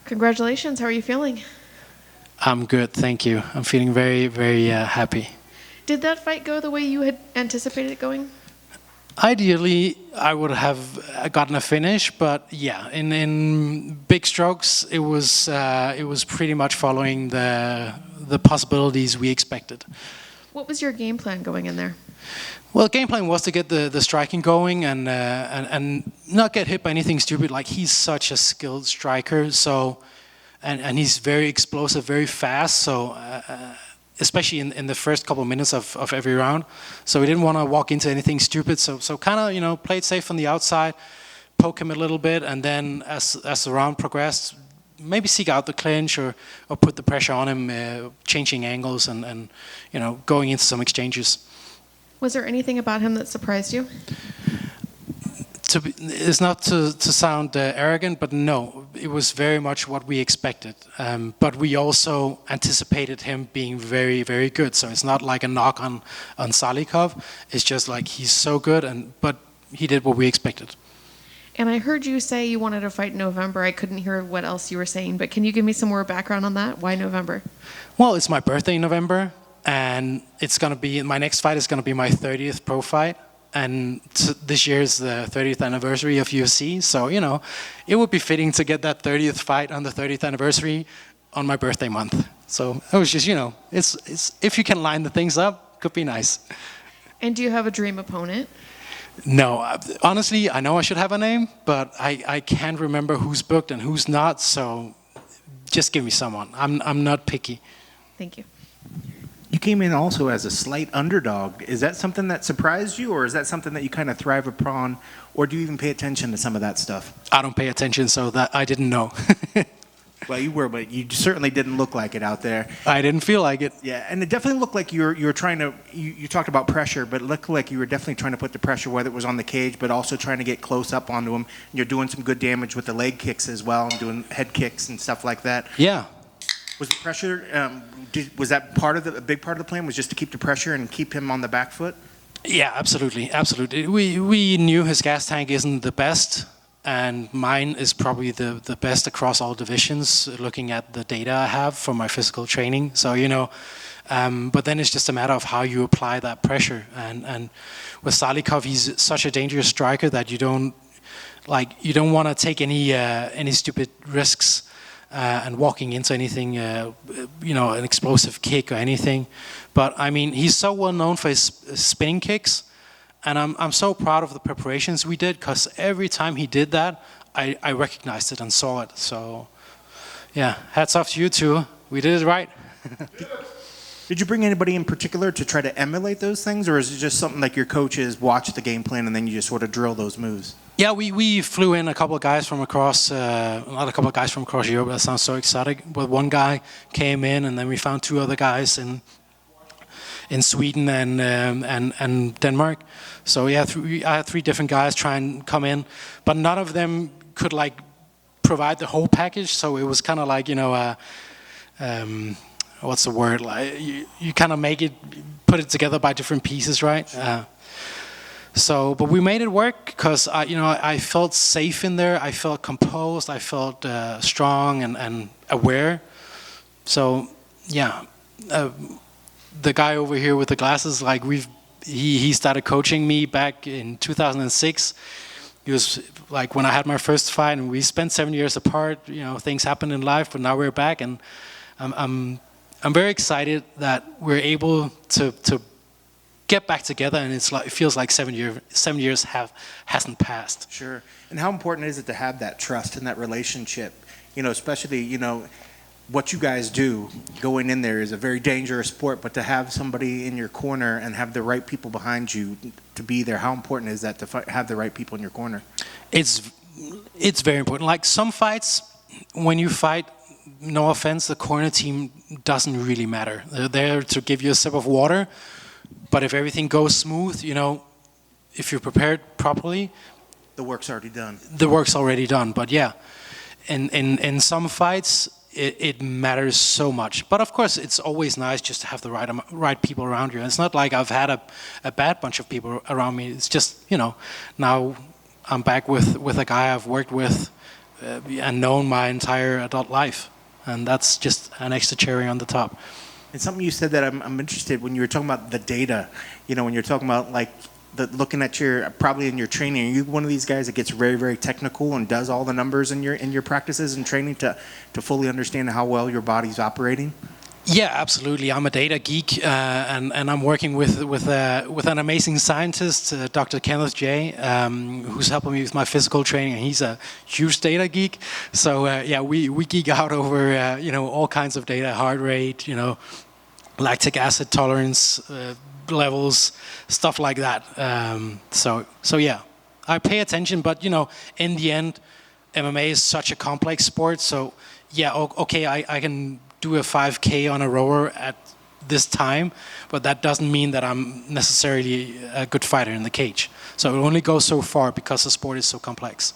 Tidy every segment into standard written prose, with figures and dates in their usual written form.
Congratulations. How are you feeling? I'm good, thank you. I'm feeling very, very happy. Did that fight go the way you had anticipated it going? Ideally, I would have gotten a finish, but yeah, in big strokes, it was pretty much following the possibilities we expected. What was your game plan going in there? Well, the game plan was to get the striking going and not get hit by anything stupid. Like, he's such a skilled striker, so and he's very explosive, very fast. So especially in the first couple of minutes of every round, so we didn't want to walk into anything stupid. So kind of played safe on the outside, poke him a little bit, and then as the round progressed, maybe seek out the clinch or put the pressure on him, changing angles and going into some exchanges. Was there anything about him that surprised you? It's not to sound arrogant, but no, it was very much what we expected. But we also anticipated him being very, very good. So it's not like a knock on Salikov. It's just like he's so good, but he did what we expected. And I heard you say you wanted to fight in November. I couldn't hear what else you were saying, but can you give me some more background on that? Why November? Well, it's my birthday in November, and it's gonna be my next fight is gonna be my 30th pro fight. And this year is the 30th anniversary of UFC, so it would be fitting to get that 30th fight on the 30th anniversary on my birthday month. So it was just, it's if you can line the things up, could be nice. And do you have a dream opponent? No, honestly, I know I should have a name, but I can't remember who's booked and who's not. So just give me someone. I'm not picky. Thank you. You came in also as a slight underdog. Is that something that surprised you, or is that something that you kind of thrive upon, or do you even pay attention to some of that stuff? I don't pay attention, so that I didn't know. Well, you were, but you certainly didn't look like it out there. I didn't feel like it. Yeah, and it definitely looked like you were trying to. You talked about pressure, but it looked like you were definitely trying to put the pressure, whether it was on the cage, but also trying to get close up onto him. You're doing some good damage with the leg kicks as well, and doing head kicks and stuff like that. Yeah. Was the pressure? Was that a big part of the plan? Was just to keep the pressure and keep him on the back foot? Yeah, absolutely, absolutely. We knew his gas tank isn't the best, and mine is probably the best across all divisions. Looking at the data I have from my physical training, so but then it's just a matter of how you apply that pressure. And with Salikov, he's such a dangerous striker that you don't want to take any stupid risks. And walking into anything, an explosive kick or anything. But I mean, he's so well known for his spinning kicks, and I'm so proud of the preparations we did, because every time he did that, I recognized it and saw it. So, yeah, hats off to you two. We did it right. Did you bring anybody in particular to try to emulate those things, or is it just something like your coaches watch the game plan and then you just sort of drill those moves? Yeah, we flew in a couple of guys from across, not a couple of guys from across Europe. That sounds so exotic. But one guy came in, and then we found two other guys in Sweden and Denmark. So yeah, I had three different guys try and come in, but none of them could provide the whole package. So it was kind of like what's the word? Like you kind of put it together by different pieces, right? But we made it work because I felt safe in there. I felt composed. I felt strong and aware. So yeah, the guy over here with the glasses, he started coaching me back in 2006. He was like when I had my first fight, and we spent 7 years apart. Things happen in life, but now we're back, and I'm very excited that we're able to get back together, and it feels like 7 years hasn't passed. Sure. And how important is it to have that trust and that relationship? Especially what you guys do going in there is a very dangerous sport, but to have somebody in your corner and have the right people behind you to be there, how important is that to have the right people in your corner? It's very important. Like some fights, when you fight, no offense, the corner team doesn't really matter. They're there to give you a sip of water. But if everything goes smooth, if you're prepared properly, the work's already done. The work's already done. But yeah, in some fights, it matters so much. But of course, it's always nice just to have the right people around you. And it's not like I've had a bad bunch of people around me. It's just now I'm back with a guy I've worked with and known my entire adult life. And that's just an extra cherry on the top. And something you said that I'm interested when you were talking about the data, when you're talking about like looking at probably in your training, are you one of these guys that gets very, very technical and does all the numbers in your practices and training to fully understand how well your body's operating? Yeah, absolutely. I'm a data geek, and I'm working with an amazing scientist, Dr. Kenneth J, who's helping me with my physical training. And he's a huge data geek. So yeah, we geek out over all kinds of data, heart rate, lactic acid tolerance levels, stuff like that. So yeah, I pay attention, but in the end, MMA is such a complex sport. So yeah, okay, I can do a 5K on a rower at this time, but that doesn't mean that I'm necessarily a good fighter in the cage. So it only goes so far because the sport is so complex.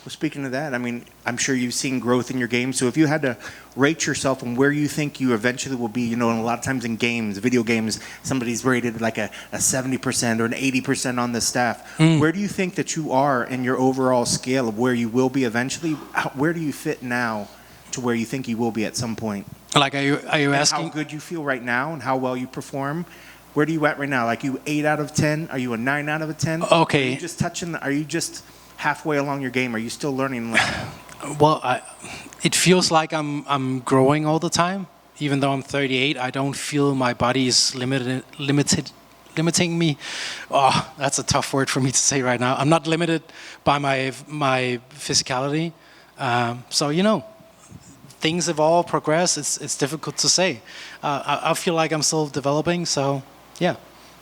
Well, speaking of that, I mean, I'm sure you've seen growth in your game. So if you had to rate yourself on where you think you eventually will be, and a lot of times in games, video games, somebody's rated like a 70% or an 80% on the staff. Where do you think that you are in your overall scale of where you will be eventually? Where do you fit now to where you think you will be at some point? Like, are you asking how good you feel right now and how well you perform? Where do you at right now? Like, you 8 out of 10? Are you a 9 out of 10? Okay. Are you just halfway along your game? Are you still learning? Well, it feels like I'm growing all the time. Even though I'm 38, I don't feel my body is limiting me. Oh, that's a tough word for me to say right now. I'm not limited by my physicality. So things evolve, progress. It's difficult to say. I feel like I'm still developing. So yeah,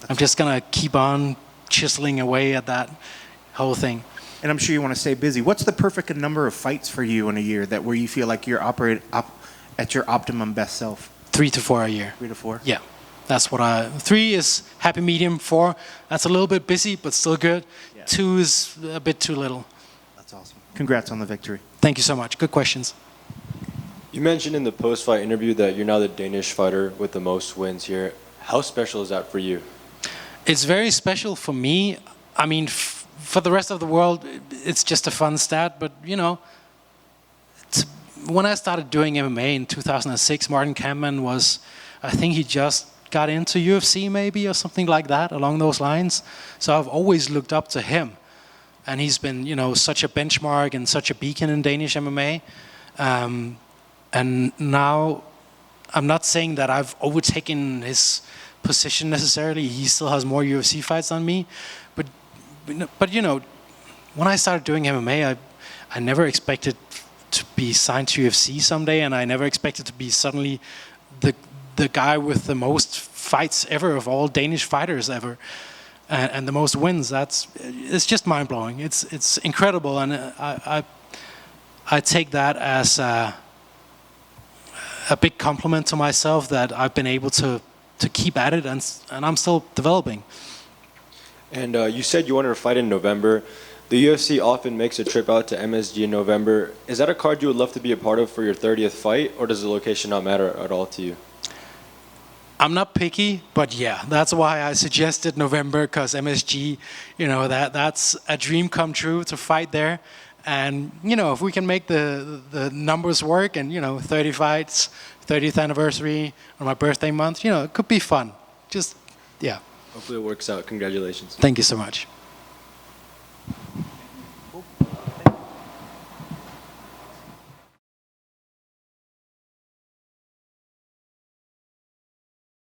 I'm just gonna keep on chiseling away at that whole thing. And I'm sure you want to stay busy. What's the perfect number of fights for you in a year where you feel like you're at your optimum best self? 3 to 4 a year. 3 to 4? Yeah, that's what 3 is happy medium. 4, that's a little bit busy, but still good. Yeah. 2 is a bit too little. That's awesome. Congrats on the victory. Thank you so much. Good questions. You mentioned in the post-fight interview that you're now the Danish fighter with the most wins here. How special is that for you? It's very special for me. I mean, for the rest of the world, it's just a fun stat. But, when I started doing MMA in 2006, Martin Kampmann I think he just got into UFC maybe or something like that, along those lines. So I've always looked up to him. And he's been, such a benchmark and such a beacon in Danish MMA. And now, I'm not saying that I've overtaken his position necessarily. He still has more UFC fights than me. But when I started doing MMA, I never expected to be signed to UFC someday, and I never expected to be suddenly the guy with the most fights ever of all Danish fighters ever, and the most wins. It's just mind blowing. It's incredible, and I take that as a big compliment to myself that I've been able to keep at it, and I'm still developing. And you said you wanted to fight in November. The UFC often makes a trip out to MSG in November. Is that a card you would love to be a part of for your 30th fight, or does the location not matter at all to you? I'm not picky, but yeah, that's why I suggested November, because MSG, that's a dream come true to fight there. And, if we can make the numbers work and, 30 fights, 30th anniversary on my birthday month, it could be fun. Just, yeah. Hopefully it works out. Congratulations. Thank you so much.